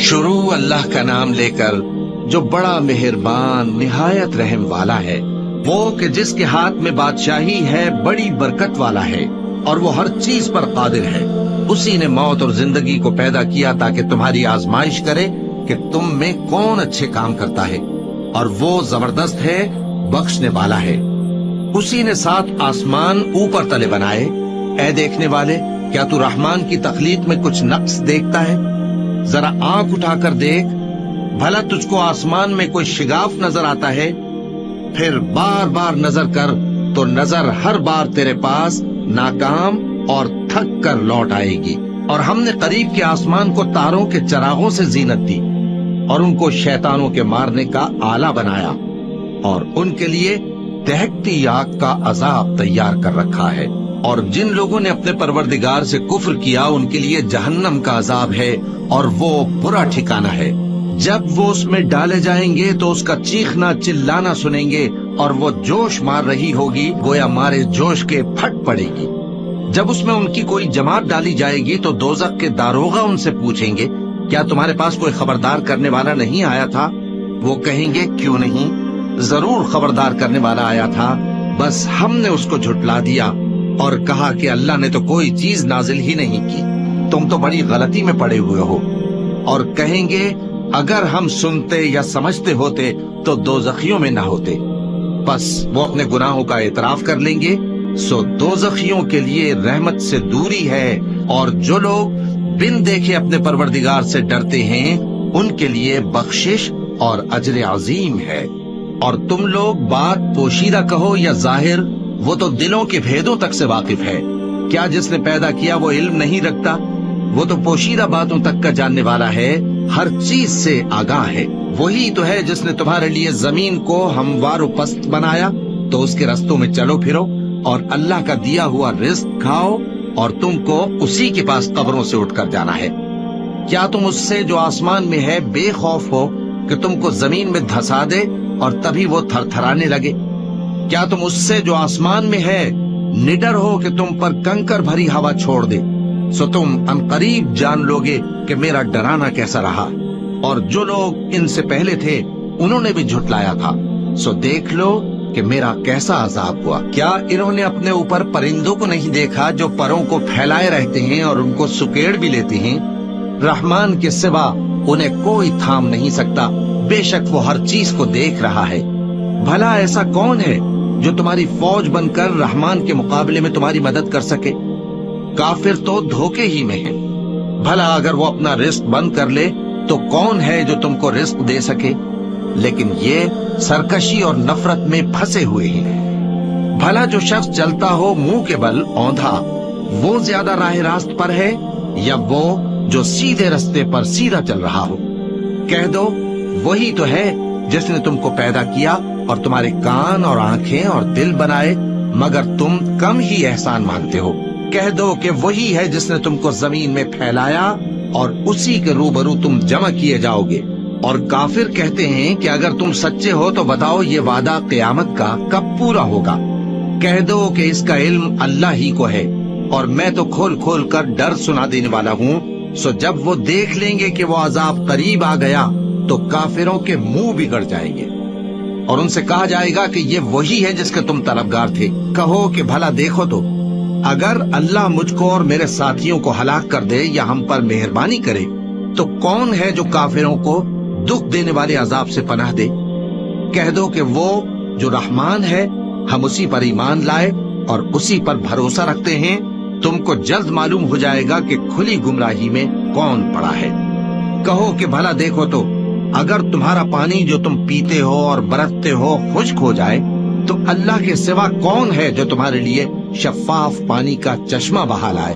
शुरू अल्लाह का नाम लेकर जो बड़ा मेहरबान निहायत रहम वाला है, वो कि जिसके हाथ में बादशाही है, बड़ी बरकत वाला है और वो हर चीज पर कादिर है। उसी ने मौत और जिंदगी को पैदा किया ताकि तुम्हारी आजमाइश करे कि तुम में कौन अच्छे काम करता है, और वो जबरदस्त है, बख्शने वाला है। उसी ने 7 आसमान ऊपर तले बनाए। ऐ देखने वाले, क्या तू रहमान की तखलीक में कुछ नक्स देखता है? जरा आंख उठाकर देख, भला तुझको आसमान में कोई शिगाफ नजर आता है? फिर बार बार नजर कर तो नजर हर बार तेरे पास नाकाम और थक कर लौट आएगी। और हमने करीब के आसमान को तारों के चरागों से जीनत दी और उनको शैतानों के मारने का आला बनाया, और उनके लिए दहकती आग का अजाब तैयार कर रखा है। और जिन लोगों ने अपने परवरदिगार से कुफ्र किया, उनके लिए जहन्नम का अजाब है और वो बुरा ठिकाना है। जब वो उसमें डाले जाएंगे तो उसका चीखना चिल्लाना सुनेंगे, और वो जोश मार रही होगी, गोया मारे जोश के फट पड़ेगी। जब उसमें उनकी कोई जमात डाली जाएगी तो दोज़ख के दारोगा उनसे पूछेंगे, क्या तुम्हारे पास कोई खबरदार करने वाला नहीं आया था? वो कहेंगे, क्यों नहीं, जरूर खबरदार करने वाला आया था, बस हमने उसको झुटला दिया और कहा कि अल्लाह ने तो कोई चीज नाजिल ही नहीं की, तुम तो बड़ी गलती में पड़े हुए हो। और कहेंगे, अगर हम सुनते या समझते होते तो दोज़खियों में ना होते। बस वो अपने गुनाहों का एतराफ कर लेंगे। सो दोज़खियों के लिए रहमत से दूरी है, और जो लोग बिन देखे अपने परवरदिगार से डरते हैं, उनके लिए बख्शिश और अजर अजीम है। और तुम लोग बात पोशीदा कहो या जाहिर, वो तो दिलों के भेदों तक से वाकिफ है। क्या जिसने पैदा किया वो इल्म नहीं रखता? वो तो पोशीदा बातों तक का जानने वाला है, हर चीज से आगाह है। वही तो है जिसने तुम्हारे लिए जमीन को हमवार पस्त बनाया, तो उसके रस्तों में चलो फिरो और अल्लाह का दिया हुआ रिज्क खाओ, और तुमको उसी के पास कब्रों से उठकर जाना है। क्या तुम उससे जो आसमान में है बेखौफ हो कि तुमको जमीन में धंसा दे और तभी वो थरथराने लगे? क्या तुम उससे जो आसमान में है निडर हो कि तुम पर कंकर भरी हवा छोड़ दे? सो तुम अनकरीब जान लोगे कि मेरा डराना कैसा रहा। और जो लोग इनसे पहले थे उन्होंने भी झुटलाया था, सो देख लो कि मेरा कैसा अजाब हुआ। क्या इन्होंने अपने ऊपर परिंदों को नहीं देखा जो परों को फैलाए रहते हैं और उनको सुकेड़ भी लेते हैं? रहमान के सिवा उन्हें कोई थाम नहीं सकता, बेशक वो हर चीज को देख रहा है। भला ऐसा कौन है जो तुम्हारी फौज बनकर रहमान के मुकाबले में तुम्हारी मदद कर सके? काफिर तो धोखे ही में है। भला अगर वो अपना रिस्क बंद कर ले तो कौन है जो तुमको रिस्क दे सके? लेकिन ये सरकशी और नफरत में फंसे हुए हैं। भला जो शख्स चलता हो मुंह के बल औंधा, वो ज्यादा राह रास्त पर है या वो जो सीधे रास्ते पर सीधा चल रहा हो? कह दो, वही तो है जिसने तुमको पैदा किया और तुम्हारे कान और आंखें और दिल बनाए, मगर तुम कम ही एहसान मानते हो। कह दो कि वही है जिसने तुमको जमीन में फैलाया और उसी के रूबरू तुम जमा किए जाओगे। और काफिर कहते हैं कि अगर तुम सच्चे हो तो बताओ ये वादा क़यामत का कब पूरा होगा? कह दो कि इसका इल्म अल्लाह ही को है, और मैं तो खोल खोल कर डर सुना देने वाला हूँ। सो जब वो देख लेंगे कि वो अजाब करीब आ गया तो काफिरों के मुंह बिगड़ जाएंगे और उनसे कहा जाएगा कि ये वही है जिसके तुम तलबगार थे। कहो कि भला देखो तो, अगर अल्लाह मुझको और मेरे साथियों को हलाक कर दे या हम पर मेहरबानी करे तो कौन है जो काफिरों को दुख देने वाले अजाब से पनाह दे? कह दो कि वो जो रहमान है, हम उसी पर ईमान लाए और उसी पर भरोसा रखते हैं। तुमको जल्द मालूम हो जाएगा कि खुली गुमराही में कौन पड़ा है। कहो कि भला देखो तो, अगर तुम्हारा पानी जो तुम पीते हो और बरतते हो खुश्क हो जाए तो अल्लाह के सिवा कौन है जो तुम्हारे लिए शफाफ पानी का चश्मा बहा लाए?